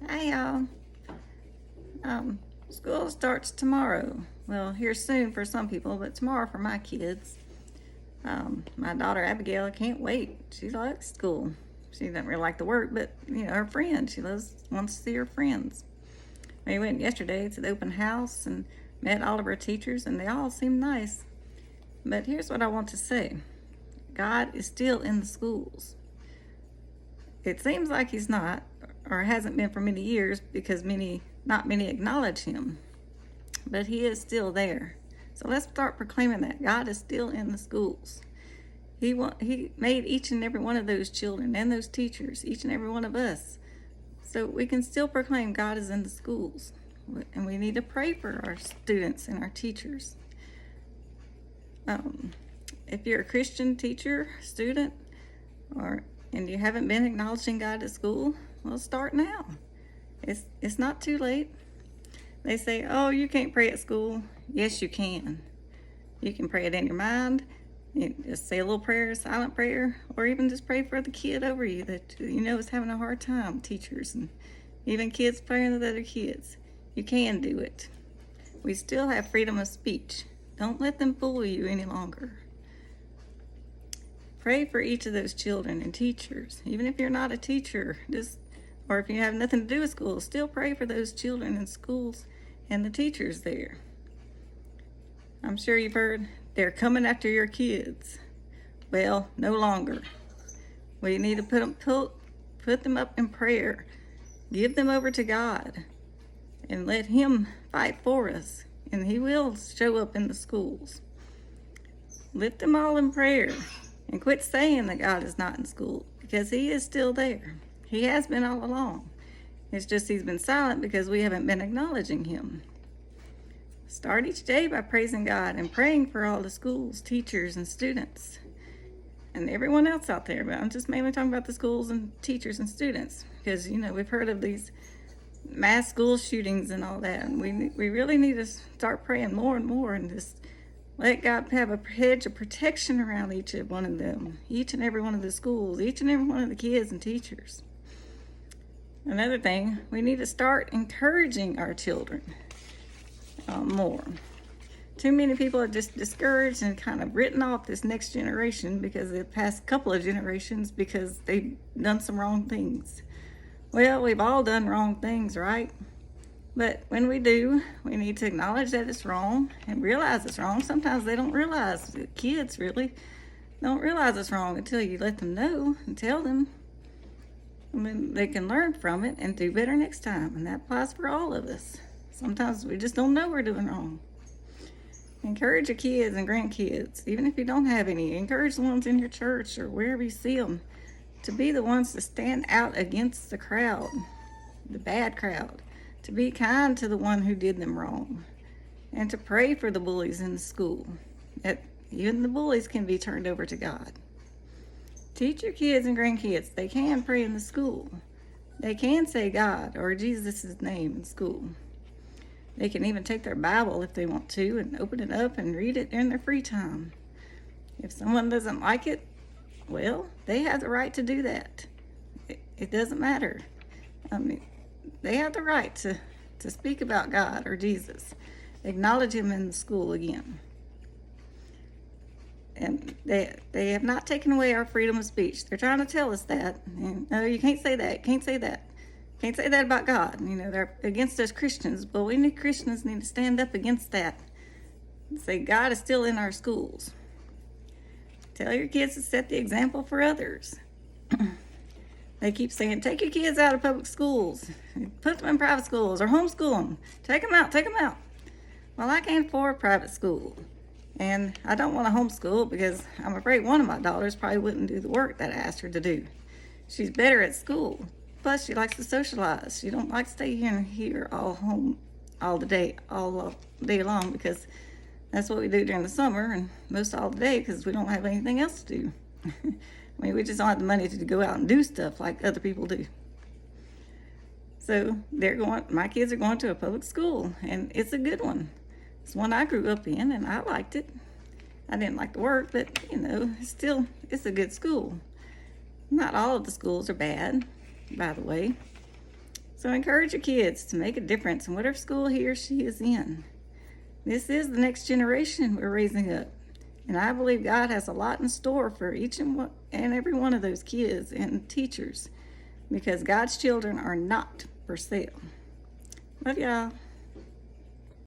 Hey y'all. School starts tomorrow. Well, here soon for some people, but tomorrow for my kids. My daughter Abigail can't wait. She likes school. She doesn't really like the work, but her friends. She wants to see her friends. We went yesterday to the open house and met all of her teachers, and they all seemed nice. But here's what I want to say: God is still in the schools. It seems like he's not, or hasn't been for many years, because not many acknowledge him. But he is still there. So let's start proclaiming that God is still in the schools. He made each and every one of those children and those teachers, each and every one of us. So we can still proclaim God is in the schools. And we need to pray for our students and our teachers. If you're a Christian teacher, student, and you haven't been acknowledging God at school, well, start now. It's not too late. They say, oh, you can't pray at school. Yes, you can. You can pray it in your mind. You just say a little prayer, a silent prayer, or even just pray for the kid over you that is having a hard time, teachers, and even kids praying with other kids. You can do it. We still have freedom of speech. Don't let them fool you any longer. Pray for each of those children and teachers. Even if you're not a teacher, or if you have nothing to do with school, still pray for those children in schools and the teachers there. I'm sure you've heard, they're coming after your kids. Well, no longer. We need to put them up in prayer. Give them over to God and let him fight for us, and he will show up in the schools. Lift them all in prayer and quit saying that God is not in school, because he is still there. He has been all along. It's just he's been silent because we haven't been acknowledging him. Start each day by praising God and praying for all the schools, teachers, and students, and everyone else out there. But I'm just mainly talking about the schools and teachers and students, because we've heard of these mass school shootings and all that, and we really need to start praying more and more, and just let God have a hedge of protection around each and one of them, each and every one of the schools, each and every one of the kids and teachers. Another thing, we need to start encouraging our children more. Too many people are just discouraged and kind of written off this next generation because the past couple of generations, because they've done some wrong things. Well, we've all done wrong things, right? But when we do, we need to acknowledge that it's wrong and realize it's wrong. Sometimes they don't realize, kids really don't realize it's wrong until you let them know and tell them. And then they can learn from it and do better next time. And that applies for all of us. Sometimes we just don't know we're doing wrong. Encourage your kids and grandkids, even if you don't have any. Encourage the ones in your church or wherever you see them to be the ones to stand out against the crowd, the bad crowd, to be kind to the one who did them wrong, and to pray for the bullies in the school, that even the bullies can be turned over to God. Teach your kids and grandkids they can pray in the school. They can say God or Jesus' name in school. They can even take their Bible if they want to and open it up and read it during their free time. If someone doesn't like it, well, they have the right to do that. It doesn't matter. They have the right to speak about God or Jesus. Acknowledge him in the school again. And they have not taken away our freedom of speech. They're trying to tell us that. And, no, you can't say that. Can't say that. Can't say that about God. They're against us Christians, but Christians need to stand up against that and say God is still in our schools. Tell your kids to set the example for others. They keep saying, take your kids out of public schools, put them in private schools, or homeschool them. Take them out. Well, I can't afford private school, and I don't want to homeschool because I'm afraid one of my daughters probably wouldn't do the work that I asked her to do. She's better at school. Plus, she likes to socialize. She don't like to stay here all day long, because that's what we do during the summer and most all the day, because we don't have anything else to do. We just don't have the money to go out and do stuff like other people do. So my kids are going to a public school, and it's a good one. It's one I grew up in, and I liked it. I didn't like the work, but it's a good school. Not all of the schools are bad, by the way. So encourage your kids to make a difference in whatever school he or she is in. This is the next generation we're raising up. And I believe God has a lot in store for each and every one of those kids and teachers, because God's children are not for sale. Love y'all.